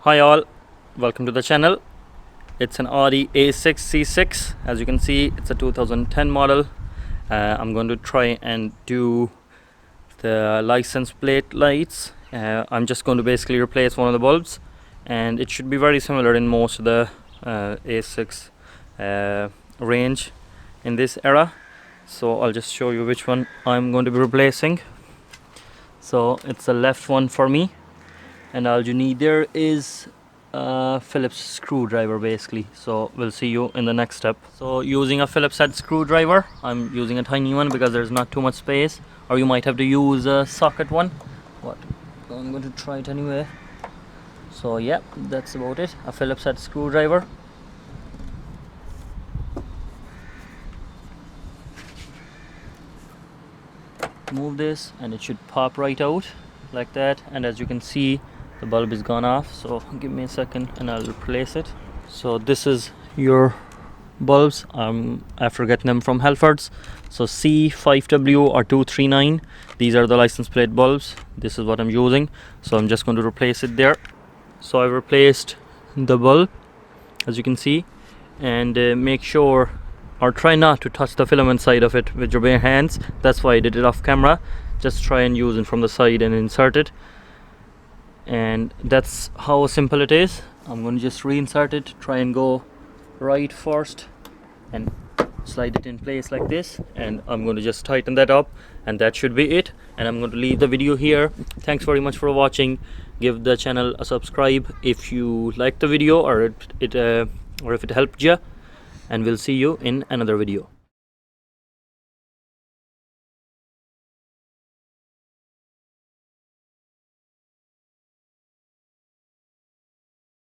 Hi all, welcome to the channel. It's an Audi A6 C6. As you can see, it's a 2010 model. I'm going to try and do the license plate lights. I'm just going to basically replace one of the bulbs, and it should be very similar in most of the A6 range in this era. So I'll just show you which one I'm going to be replacing. So it's the left one for me, and all you need there is a Phillips screwdriver basically. So we'll see you in the next step. So using a Phillips head screwdriver, I'm using a tiny one because there's not too much space, or you might have to use a socket one. What? I'm going to try it anyway. So yeah, that's about it. A Phillips head screwdriver. Move this and it should pop right out like that, and as you can see, the bulb is gone off. So give me a second and I'll replace it. So this is your bulbs. After getting them from Halfords. So C5W or 239, these are the license plate bulbs. This is what I'm using, so I'm just going to replace it there. So I've replaced the bulb, as you can see, and make sure or try not to touch the filament side of it with your bare hands. That's why I did it off camera. Just try and use it from the side and insert it, and that's how simple it is. I'm going to just reinsert it, try and go right first and slide it in place like this, and I'm going to just tighten that up, and that should be it. And I'm going to leave the video here. Thanks very much for watching. Give the channel a subscribe if you liked the video or if it helped you, and we'll see you in another video.